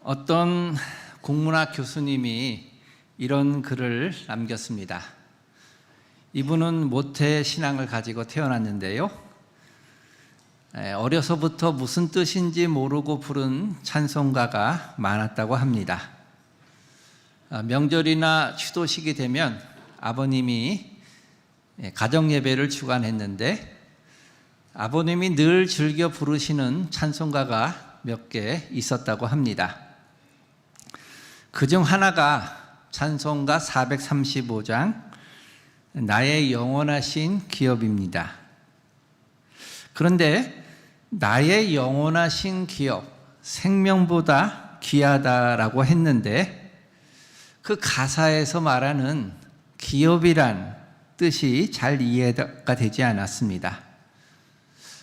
어떤 국문학 교수님이 이런 글을 남겼습니다. 이분은 모태 신앙을 가지고 태어났는데요. 어려서부터 무슨 뜻인지 모르고 부른 찬송가가 많았다고 합니다. 명절이나 추도식이 되면 아버님이 가정예배를 주관했는데 아버님이 늘 즐겨 부르시는 찬송가가 몇 개 있었다고 합니다. 그중 하나가 찬송가 435장 나의 영원하신 기업입니다. 그런데 나의 영원하신 기업, 생명보다 귀하다라고 했는데 그 가사에서 말하는 기업이란 뜻이 잘 이해가 되지 않았습니다.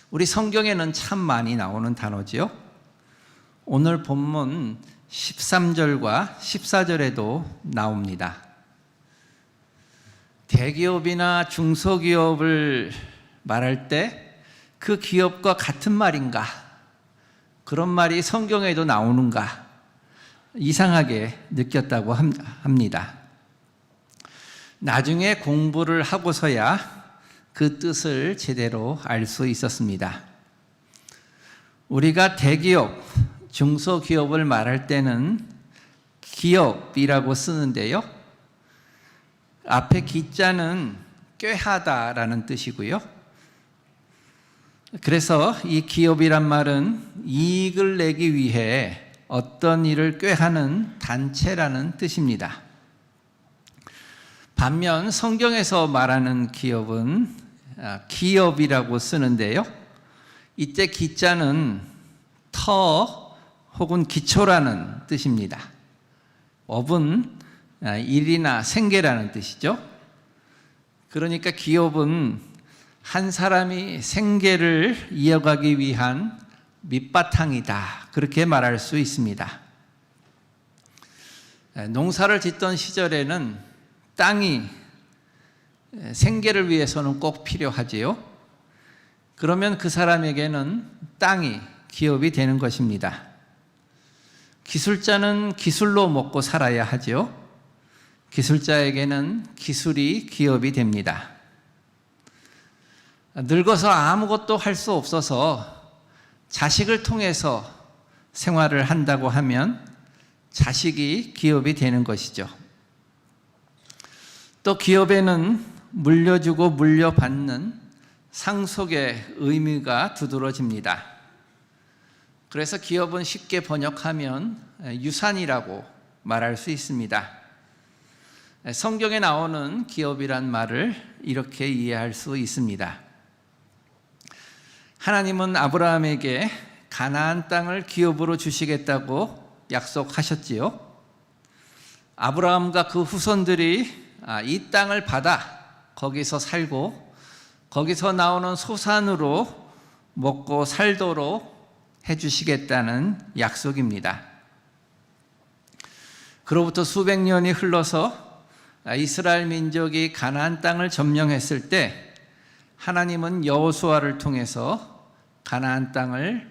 우리 성경에는 참 많이 나오는 단어지요. 오늘 본문 13절과 14절에도 나옵니다. 대기업이나 중소기업을 말할 때 그 기업과 같은 말인가? 그런 말이 성경에도 나오는가? 이상하게 느꼈다고 합니다. 나중에 공부를 하고서야 그 뜻을 제대로 알 수 있었습니다. 우리가 대기업, 중소기업을 말할 때는 기업이라고 쓰는데요. 앞에 기자는 꾀하다라는 뜻이고요. 그래서 이 기업이란 말은 이익을 내기 위해 어떤 일을 꾀하는 단체라는 뜻입니다. 반면 성경에서 말하는 기업은 기업이라고 쓰는데요. 이때 기자는 터 혹은 기초라는 뜻입니다. 업은 일이나 생계라는 뜻이죠. 그러니까 기업은 한 사람이 생계를 이어가기 위한 밑바탕이다. 그렇게 말할 수 있습니다. 농사를 짓던 시절에는 땅이 생계를 위해서는 꼭 필요하지요. 그러면 그 사람에게는 땅이 기업이 되는 것입니다. 기술자는 기술로 먹고 살아야 하지요. 기술자에게는 기술이 기업이 됩니다. 늙어서 아무것도 할 수 없어서 자식을 통해서 생활을 한다고 하면 자식이 기업이 되는 것이죠. 또 기업에는 물려주고 물려받는 상속의 의미가 두드러집니다. 그래서 기업은 쉽게 번역하면 유산이라고 말할 수 있습니다. 성경에 나오는 기업이란 말을 이렇게 이해할 수 있습니다. 하나님은 아브라함에게 가나안 땅을 기업으로 주시겠다고 약속하셨지요. 아브라함과 그 후손들이 이 땅을 받아 거기서 살고 거기서 나오는 소산으로 먹고 살도록 해주시겠다는 약속입니다. 그로부터 수백 년이 흘러서 이스라엘 민족이 가나안 땅을 점령했을 때 하나님은 여호수아를 통해서 가나안 땅을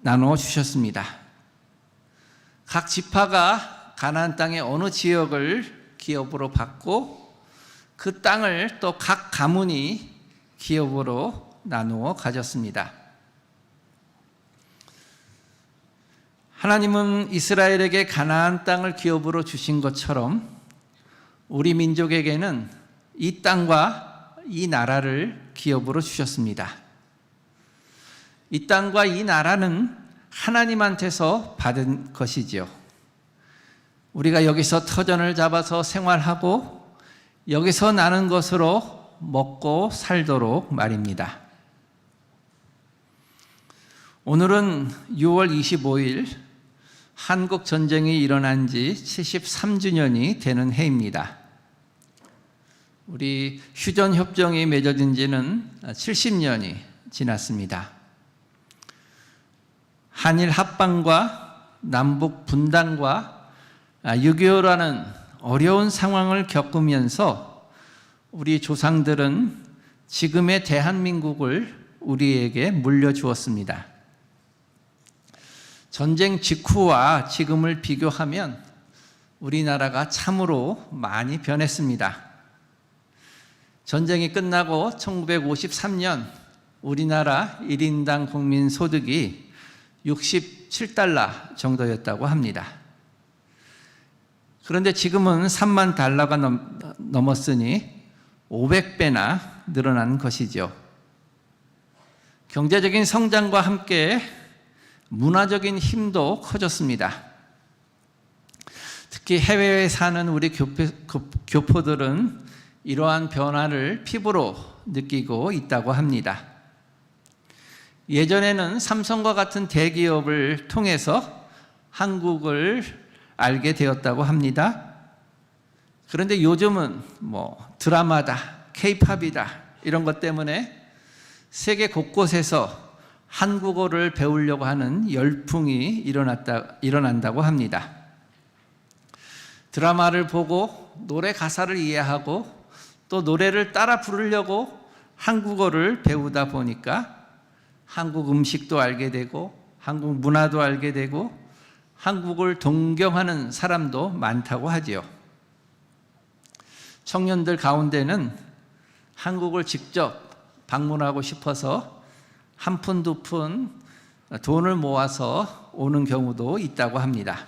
나누어 주셨습니다. 각 지파가 가나안 땅의 어느 지역을 기업으로 받고 그 땅을 또 각 가문이 기업으로 나누어 가졌습니다. 하나님은 이스라엘에게 가나안 땅을 기업으로 주신 것처럼 우리 민족에게는 이 땅과 이 나라를 기업으로 주셨습니다. 이 땅과 이 나라는 하나님한테서 받은 것이지요. 우리가 여기서 터전을 잡아서 생활하고 여기서 나는 것으로 먹고 살도록 말입니다. 오늘은 6월 25일 한국 전쟁이 일어난 지 73주년이 되는 해입니다. 우리 휴전협정이 맺어진 지는 70년이 지났습니다. 한일 합방과 남북 분단과 6.25라는 어려운 상황을 겪으면서 우리 조상들은 지금의 대한민국을 우리에게 물려주었습니다. 전쟁 직후와 지금을 비교하면 우리나라가 참으로 많이 변했습니다. 전쟁이 끝나고 1953년 우리나라 1인당 국민 소득이 67달러 정도였다고 합니다. 그런데 지금은 3만 달러가 넘었으니 500배나 늘어난 것이죠. 경제적인 성장과 함께 문화적인 힘도 커졌습니다. 특히 해외에 사는 우리 교포들은 이러한 변화를 피부로 느끼고 있다고 합니다. 예전에는 삼성과 같은 대기업을 통해서 한국을 알게 되었다고 합니다. 그런데 요즘은 드라마다, K-팝이다 이런 것 때문에 세계 곳곳에서 한국어를 배우려고 하는 열풍이 일어난다고 합니다. 드라마를 보고 노래 가사를 이해하고 또 노래를 따라 부르려고 한국어를 배우다 보니까 한국 음식도 알게 되고 한국 문화도 알게 되고 한국을 동경하는 사람도 많다고 하지요. 청년들 가운데는 한국을 직접 방문하고 싶어서 한 푼, 두 푼 돈을 모아서 오는 경우도 있다고 합니다.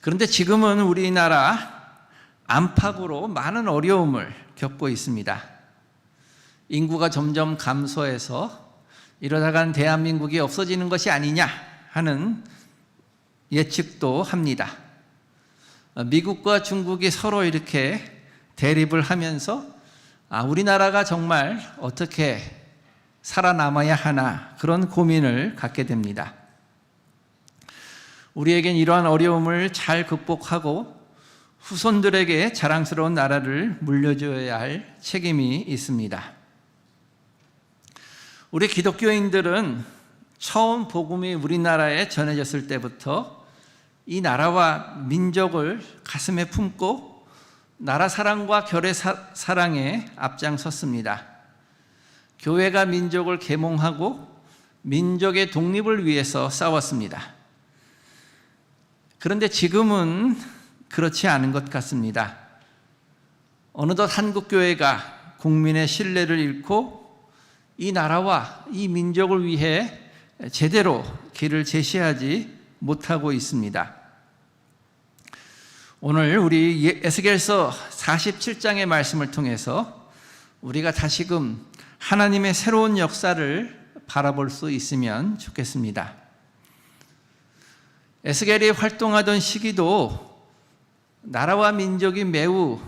그런데 지금은 우리나라 안팎으로 많은 어려움을 겪고 있습니다. 인구가 점점 감소해서 이러다간 대한민국이 없어지는 것이 아니냐 하는 예측도 합니다. 미국과 중국이 서로 이렇게 대립을 하면서 우리나라가 정말 어떻게 살아남아야 하나 그런 고민을 갖게 됩니다. 우리에겐 이러한 어려움을 잘 극복하고 후손들에게 자랑스러운 나라를 물려줘야 할 책임이 있습니다. 우리 기독교인들은 처음 복음이 우리나라에 전해졌을 때부터 이 나라와 민족을 가슴에 품고 나라 사랑과 결의 사랑에 앞장섰습니다. 교회가 민족을 계몽하고 민족의 독립을 위해서 싸웠습니다. 그런데 지금은 그렇지 않은 것 같습니다. 어느덧 한국교회가 국민의 신뢰를 잃고 이 나라와 이 민족을 위해 제대로 길을 제시하지 못하고 있습니다. 오늘 우리 에스겔서 47장의 말씀을 통해서 우리가 다시금 하나님의 새로운 역사를 바라볼 수 있으면 좋겠습니다. 에스겔이 활동하던 시기도 나라와 민족이 매우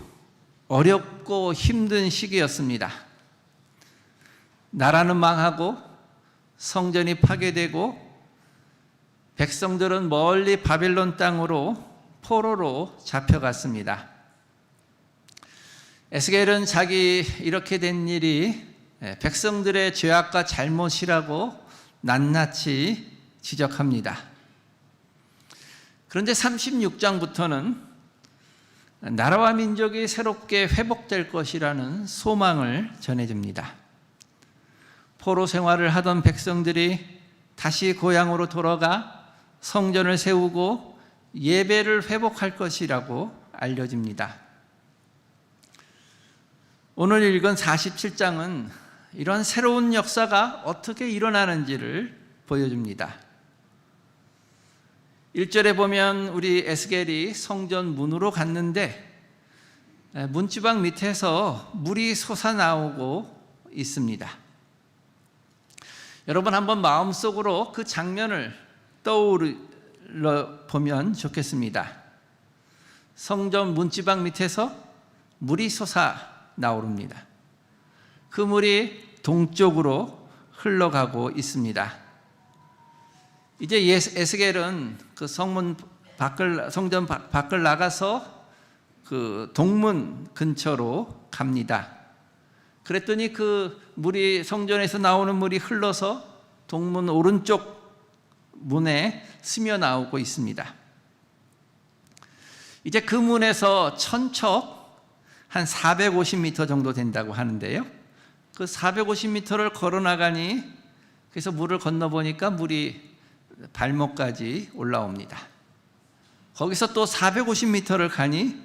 어렵고 힘든 시기였습니다. 나라는 망하고 성전이 파괴되고 백성들은 멀리 바벨론 땅으로 포로로 잡혀갔습니다. 에스겔은 자기 이렇게 된 일이 백성들의 죄악과 잘못이라고 낱낱이 지적합니다. 그런데 36장부터는 나라와 민족이 새롭게 회복될 것이라는 소망을 전해줍니다. 포로 생활을 하던 백성들이 다시 고향으로 돌아가 성전을 세우고 예배를 회복할 것이라고 알려집니다. 오늘 읽은 47장은 이런 새로운 역사가 어떻게 일어나는지를 보여줍니다. 1절에 보면 우리 에스겔이 성전 문으로 갔는데 문지방 밑에서 물이 솟아나오고 있습니다. 여러분 한번 마음속으로 그 장면을 떠올려 보면 좋겠습니다. 성전 문지방 밑에서 물이 솟아나오릅니다. 그 물이 동쪽으로 흘러가고 있습니다. 이제 에스겔은 그 성전 밖을 나가서 그 동문 근처로 갑니다. 그랬더니 그 물이 성전에서 나오는 물이 흘러서 동문 오른쪽 문에 스며 나오고 있습니다. 이제 그 문에서 천척 한 450m 정도 된다고 하는데요. 그 450m를 걸어 나가니 그래서 물을 건너보니까 물이 발목까지 올라옵니다. 거기서 또 450m를 가니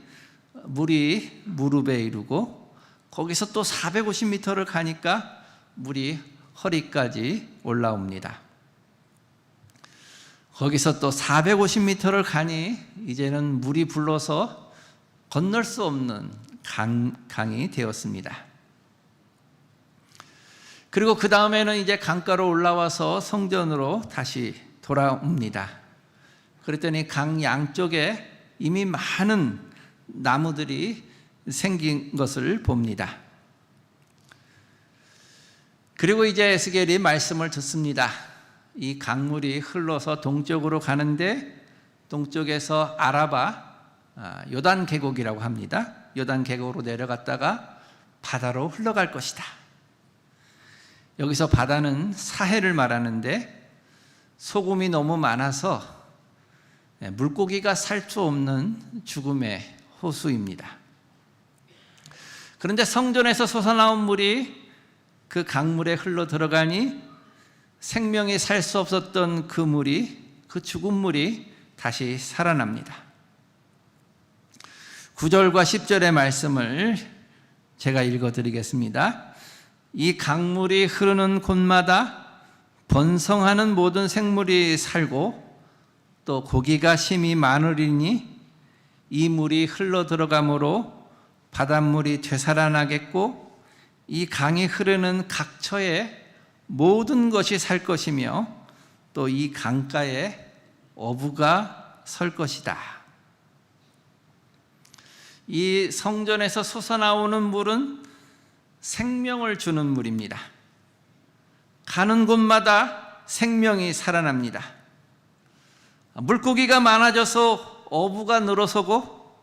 물이 무릎에 이르고, 거기서 또 450m를 가니까 물이 허리까지 올라옵니다. 거기서 또 450m를 가니 이제는 물이 불러서 건널 수 없는 강이 되었습니다. 그리고 그 다음에는 이제 강가로 올라와서 성전으로 다시 돌아옵니다. 그랬더니 강 양쪽에 이미 많은 나무들이 생긴 것을 봅니다. 그리고 이제 에스겔이 말씀을 듣습니다. 이 강물이 흘러서 동쪽으로 가는데, 동쪽에서 아라바 요단 계곡이라고 합니다. 요단 계곡으로 내려갔다가 바다로 흘러갈 것이다. 여기서 바다는 사해를 말하는데, 소금이 너무 많아서 물고기가 살 수 없는 죽음의 호수입니다. 그런데 성전에서 솟아나온 물이 그 강물에 흘러 들어가니 생명이 살 수 없었던 그 물이, 그 죽은 물이 다시 살아납니다. 9절과 10절의 말씀을 제가 읽어드리겠습니다. 이 강물이 흐르는 곳마다 번성하는 모든 생물이 살고 또 고기가 심히 많으리니 이 물이 흘러 들어가므로 바닷물이 되살아나겠고, 이 강이 흐르는 각처에 모든 것이 살 것이며 또 이 강가에 어부가 설 것이다. 이 성전에서 솟아나오는 물은 생명을 주는 물입니다. 가는 곳마다 생명이 살아납니다. 물고기가 많아져서 어부가 늘어서고,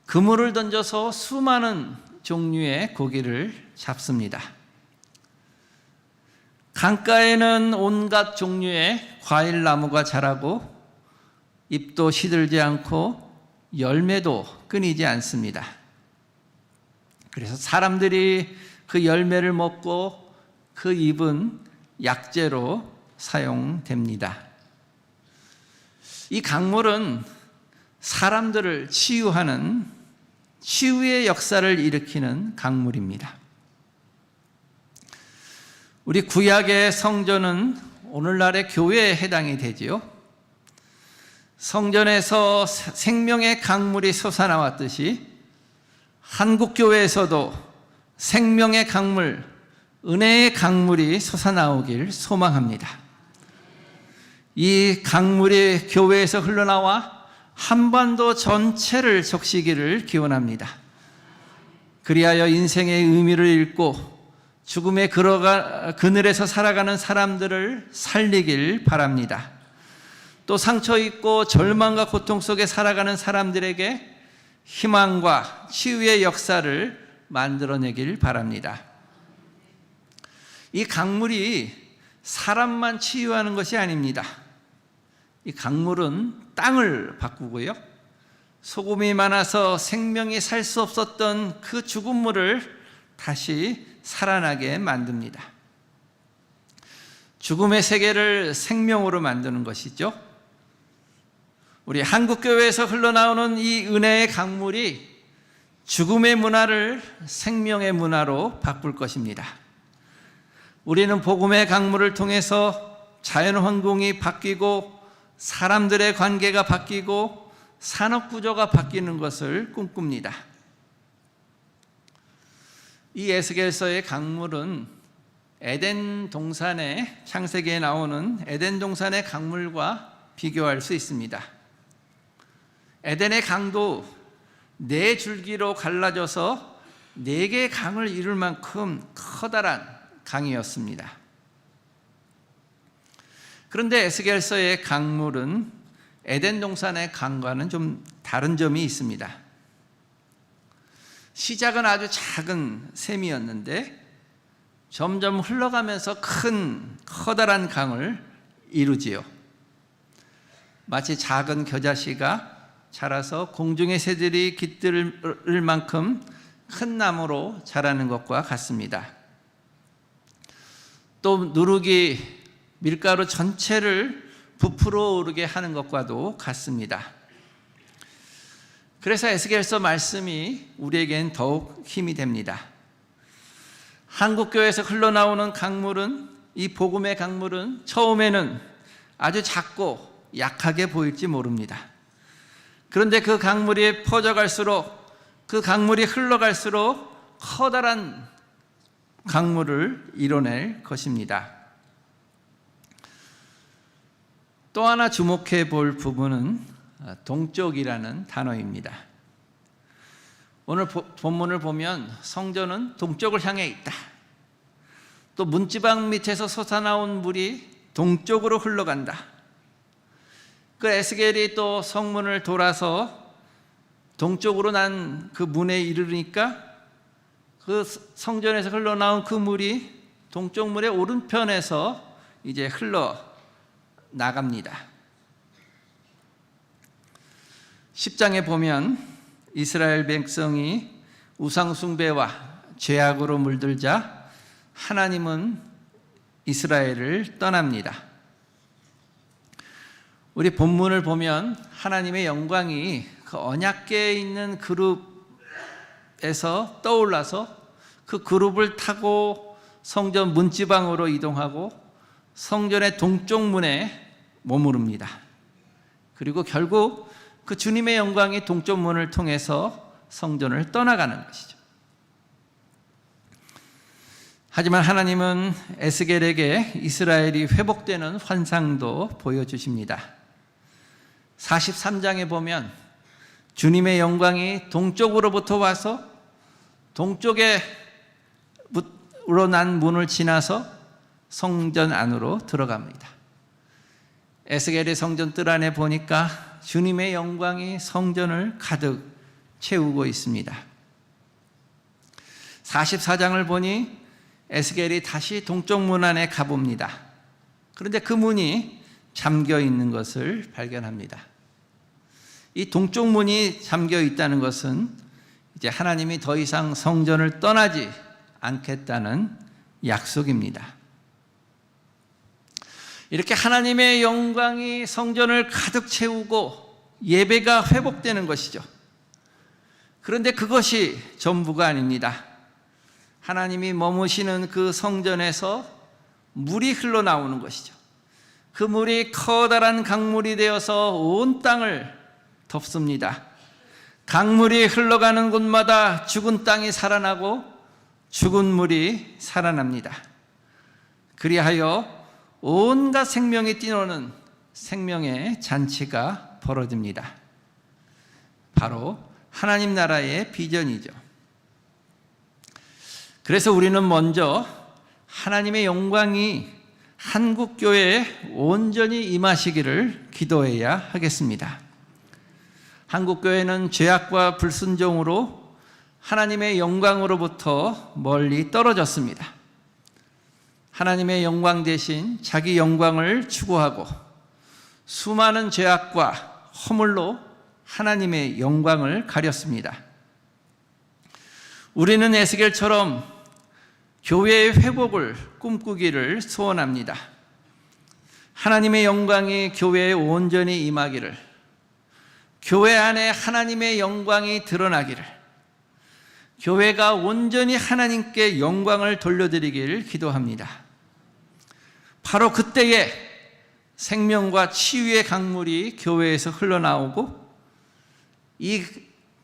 그물을 던져서 수많은 종류의 고기를 잡습니다. 강가에는 온갖 종류의 과일나무가 자라고 잎도 시들지 않고 열매도 끊이지 않습니다. 그래서 사람들이 그 열매를 먹고 그 잎은 약재로 사용됩니다. 이 강물은 사람들을 치유하는 치유의 역사를 일으키는 강물입니다. 우리 구약의 성전은 오늘날의 교회에 해당이 되지요. 성전에서 생명의 강물이 솟아나왔듯이 한국교회에서도 생명의 강물, 은혜의 강물이 솟아나오길 소망합니다. 이 강물이 교회에서 흘러나와 한반도 전체를 적시기를 기원합니다. 그리하여 인생의 의미를 잃고 죽음의 그늘에서 살아가는 사람들을 살리길 바랍니다. 또 상처 있고 절망과 고통 속에 살아가는 사람들에게 희망과 치유의 역사를 만들어내길 바랍니다. 이 강물이 사람만 치유하는 것이 아닙니다. 이 강물은 땅을 바꾸고요, 소금이 많아서 생명이 살 수 없었던 그 죽은 물을 다시 살아나게 만듭니다. 죽음의 세계를 생명으로 만드는 것이죠. 우리 한국교회에서 흘러나오는 이 은혜의 강물이 죽음의 문화를 생명의 문화로 바꿀 것입니다. 우리는 복음의 강물을 통해서 자연환경이 바뀌고 사람들의 관계가 바뀌고 산업구조가 바뀌는 것을 꿈꿉니다. 이 에스겔서의 강물은 에덴 동산의, 창세기에 나오는 에덴 동산의 강물과 비교할 수 있습니다. 에덴의 강도 4줄기로 갈라져서 4개의 강을 이룰 만큼 커다란 강이었습니다. 그런데 에스겔서의 강물은 에덴 동산의 강과는 좀 다른 점이 있습니다. 시작은 아주 작은 샘이었는데 점점 흘러가면서 커다란 강을 이루지요. 마치 작은 겨자씨가 자라서 공중의 새들이 깃들 만큼 큰 나무로 자라는 것과 같습니다. 또 누룩이 밀가루 전체를 부풀어 오르게 하는 것과도 같습니다. 그래서 에스겔서 말씀이 우리에겐 더욱 힘이 됩니다. 한국교회에서 흘러나오는 강물은, 이 복음의 강물은 처음에는 아주 작고 약하게 보일지 모릅니다. 그런데 그 강물이 퍼져갈수록, 그 강물이 흘러갈수록 커다란 강물을 이뤄낼 것입니다. 또 하나 주목해 볼 부분은 동쪽이라는 단어입니다. 오늘 본문을 보면 성전은 동쪽을 향해 있다. 또 문지방 밑에서 솟아나온 물이 동쪽으로 흘러간다. 그 에스겔이 또 성문을 돌아서 동쪽으로 난 그 문에 이르니까 그 성전에서 흘러나온 그 물이 동쪽 물의 오른편에서 이제 흘러 나갑니다. 10장에 보면 이스라엘 백성이 우상 숭배와 죄악으로 물들자 하나님은 이스라엘을 떠납니다. 우리 본문을 보면 하나님의 영광이 그 언약궤에 있는 그룹에서 떠올라서 그 그룹을 타고 성전 문지방으로 이동하고 성전의 동쪽 문에 머무릅니다. 그리고 결국 그 주님의 영광이 동쪽 문을 통해서 성전을 떠나가는 것이죠. 하지만 하나님은 에스겔에게 이스라엘이 회복되는 환상도 보여주십니다. 43장에 보면 주님의 영광이 동쪽으로부터 와서 동쪽에 우러난 문을 지나서 성전 안으로 들어갑니다. 에스겔의 성전 뜰 안에 보니까 주님의 영광이 성전을 가득 채우고 있습니다. 44장을 보니 에스겔이 다시 동쪽 문 안에 가봅니다. 그런데 그 문이 잠겨 있는 것을 발견합니다. 이 동쪽 문이 잠겨 있다는 것은 이제 하나님이 더 이상 성전을 떠나지 않겠다는 약속입니다. 이렇게 하나님의 영광이 성전을 가득 채우고 예배가 회복되는 것이죠. 그런데 그것이 전부가 아닙니다. 하나님이 머무시는 그 성전에서 물이 흘러나오는 것이죠. 그 물이 커다란 강물이 되어서 온 땅을 덮습니다. 강물이 흘러가는 곳마다 죽은 땅이 살아나고 죽은 물이 살아납니다. 그리하여 온갖 생명이 뛰노는 생명의 잔치가 벌어집니다. 바로 하나님 나라의 비전이죠. 그래서 우리는 먼저 하나님의 영광이 한국교회에 온전히 임하시기를 기도해야 하겠습니다. 한국교회는 죄악과 불순종으로 하나님의 영광으로부터 멀리 떨어졌습니다. 하나님의 영광 대신 자기 영광을 추구하고 수많은 죄악과 허물로 하나님의 영광을 가렸습니다. 우리는 에스겔처럼 교회의 회복을 꿈꾸기를 소원합니다. 하나님의 영광이 교회에 온전히 임하기를, 교회 안에 하나님의 영광이 드러나기를, 교회가 온전히 하나님께 영광을 돌려드리기를 기도합니다. 바로 그때에 생명과 치유의 강물이 교회에서 흘러나오고, 이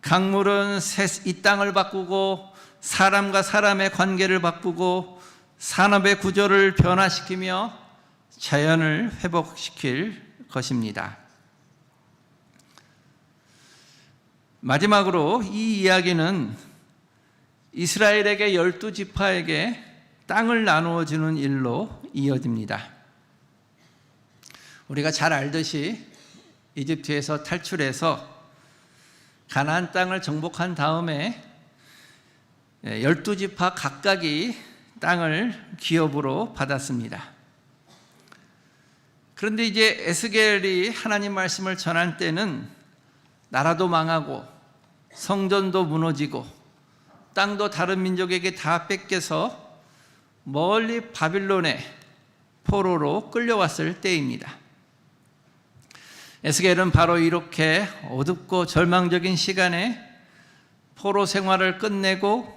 강물은 이 땅을 바꾸고 사람과 사람의 관계를 바꾸고 산업의 구조를 변화시키며 자연을 회복시킬 것입니다. 마지막으로 이 이야기는 이스라엘에게 12지파에게 땅을 나누어 주는 일로 이어집니다. 우리가 잘 알듯이 이집트에서 탈출해서 가나안 땅을 정복한 다음에 12지파 각각이 땅을 기업으로 받았습니다. 그런데 이제 에스겔이 하나님 말씀을 전할 때는 나라도 망하고 성전도 무너지고 땅도 다른 민족에게 다 뺏겨서 멀리 바빌론에 포로로 끌려왔을 때입니다. 에스겔은 바로 이렇게 어둡고 절망적인 시간에 포로 생활을 끝내고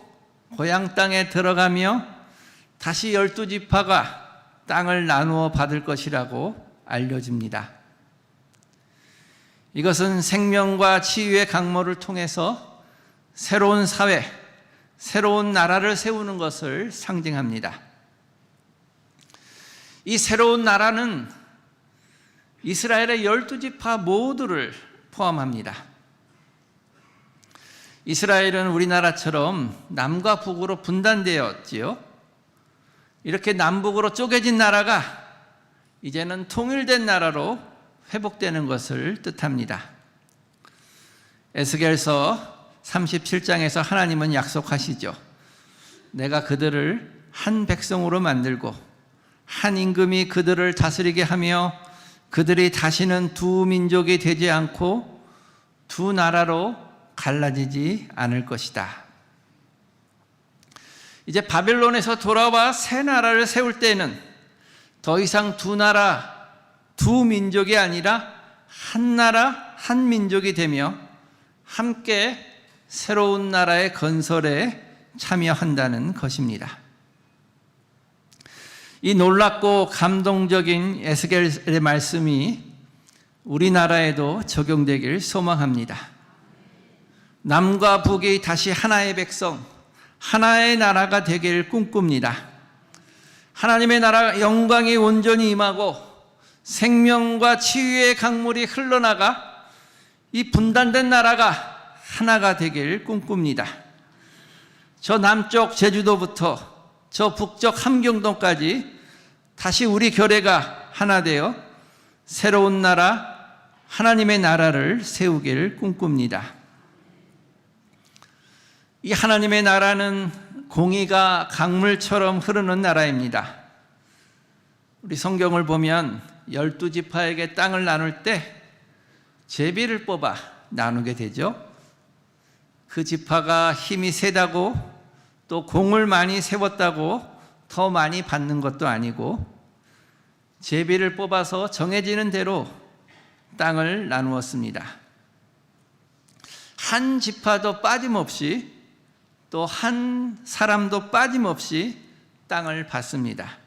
고향 땅에 들어가며 다시 12지파가 땅을 나누어 받을 것이라고 알려집니다. 이것은 생명과 치유의 강물을 통해서 새로운 사회, 새로운 나라를 세우는 것을 상징합니다. 이 새로운 나라는 이스라엘의 12지파 모두를 포함합니다. 이스라엘은 우리나라처럼 남과 북으로 분단되었지요. 이렇게 남북으로 쪼개진 나라가 이제는 통일된 나라로 회복되는 것을 뜻합니다. 에스겔서 37장에서 하나님은 약속하시죠. 내가 그들을 한 백성으로 만들고 한 임금이 그들을 다스리게 하며 그들이 다시는 두 민족이 되지 않고 두 나라로 갈라지지 않을 것이다. 이제 바벨론에서 돌아와 새 나라를 세울 때는 더 이상 두 나라, 두 민족이 아니라 한 나라, 한 민족이 되며 함께 새로운 나라의 건설에 참여한다는 것입니다. 이 놀랍고 감동적인 에스겔의 말씀이 우리나라에도 적용되길 소망합니다. 남과 북이 다시 하나의 백성, 하나의 나라가 되길 꿈꿉니다. 하나님의 나라 영광이 온전히 임하고 생명과 치유의 강물이 흘러나가 이 분단된 나라가 하나가 되길 꿈꿉니다. 저 남쪽 제주도부터 저 북쪽 함경도까지 다시 우리 교회가 하나 되어 새로운 나라, 하나님의 나라를 세우길 꿈꿉니다. 이 하나님의 나라는 공의가 강물처럼 흐르는 나라입니다. 우리 성경을 보면 12지파에게 땅을 나눌 때 제비를 뽑아 나누게 되죠. 그 지파가 힘이 세다고 또 공을 많이 세웠다고 더 많이 받는 것도 아니고 제비를 뽑아서 정해지는 대로 땅을 나누었습니다. 한 지파도 빠짐없이 또 한 사람도 빠짐없이 땅을 받습니다.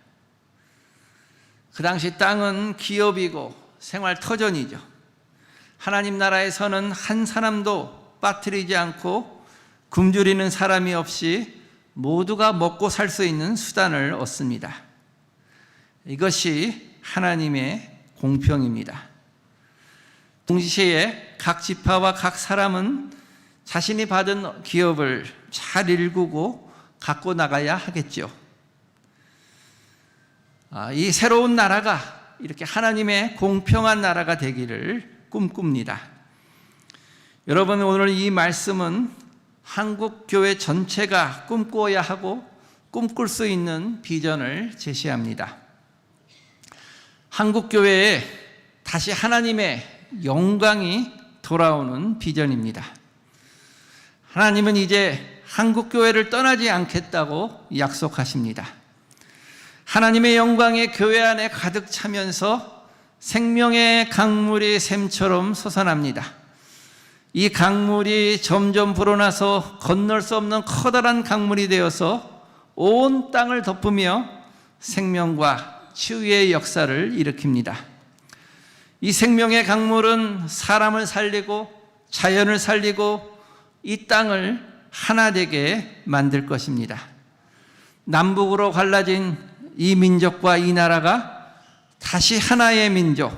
그 당시 땅은 기업이고 생활터전이죠. 하나님 나라에서는 한 사람도 빠뜨리지 않고 굶주리는 사람이 없이 모두가 먹고 살 수 있는 수단을 얻습니다. 이것이 하나님의 공평입니다. 동시에 각 지파와 각 사람은 자신이 받은 기업을 잘 일구고 갖고 나가야 하겠죠. 이 새로운 나라가 이렇게 하나님의 공평한 나라가 되기를 꿈꿉니다. 여러분, 오늘 이 말씀은 한국 교회 전체가 꿈꿔야 하고 꿈꿀 수 있는 비전을 제시합니다. 한국 교회에 다시 하나님의 영광이 돌아오는 비전입니다. 하나님은 이제 한국 교회를 떠나지 않겠다고 약속하십니다. 하나님의 영광의 교회 안에 가득 차면서 생명의 강물이 샘처럼 솟아납니다. 이 강물이 점점 불어나서 건널 수 없는 커다란 강물이 되어서 온 땅을 덮으며 생명과 치유의 역사를 일으킵니다. 이 생명의 강물은 사람을 살리고 자연을 살리고 이 땅을 하나 되게 만들 것입니다. 남북으로 갈라진 이 민족과 이 나라가 다시 하나의 민족,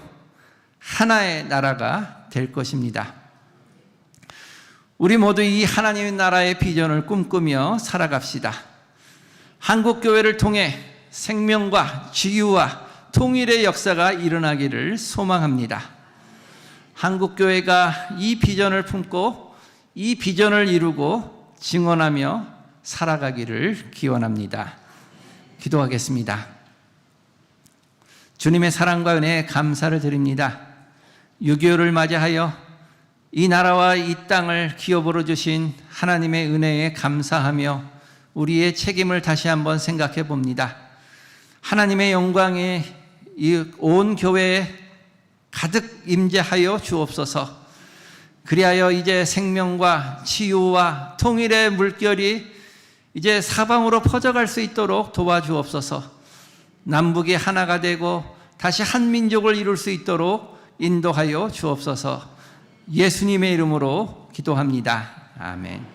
하나의 나라가 될 것입니다. 우리 모두 이 하나님의 나라의 비전을 꿈꾸며 살아갑시다. 한국교회를 통해 생명과 치유와 통일의 역사가 일어나기를 소망합니다. 한국교회가 이 비전을 품고 이 비전을 이루고 증언하며 살아가기를 기원합니다. 기도하겠습니다. 주님의 사랑과 은혜에 감사를 드립니다. 6.25를 맞이하여 이 나라와 이 땅을 기업으로 주신 하나님의 은혜에 감사하며 우리의 책임을 다시 한번 생각해 봅니다. 하나님의 영광이 이 온 교회에 가득 임재하여 주옵소서. 그리하여 이제 생명과 치유와 통일의 물결이 이제 사방으로 퍼져갈 수 있도록 도와주옵소서. 남북이 하나가 되고 다시 한 민족을 이룰 수 있도록 인도하여 주옵소서. 예수님의 이름으로 기도합니다. 아멘.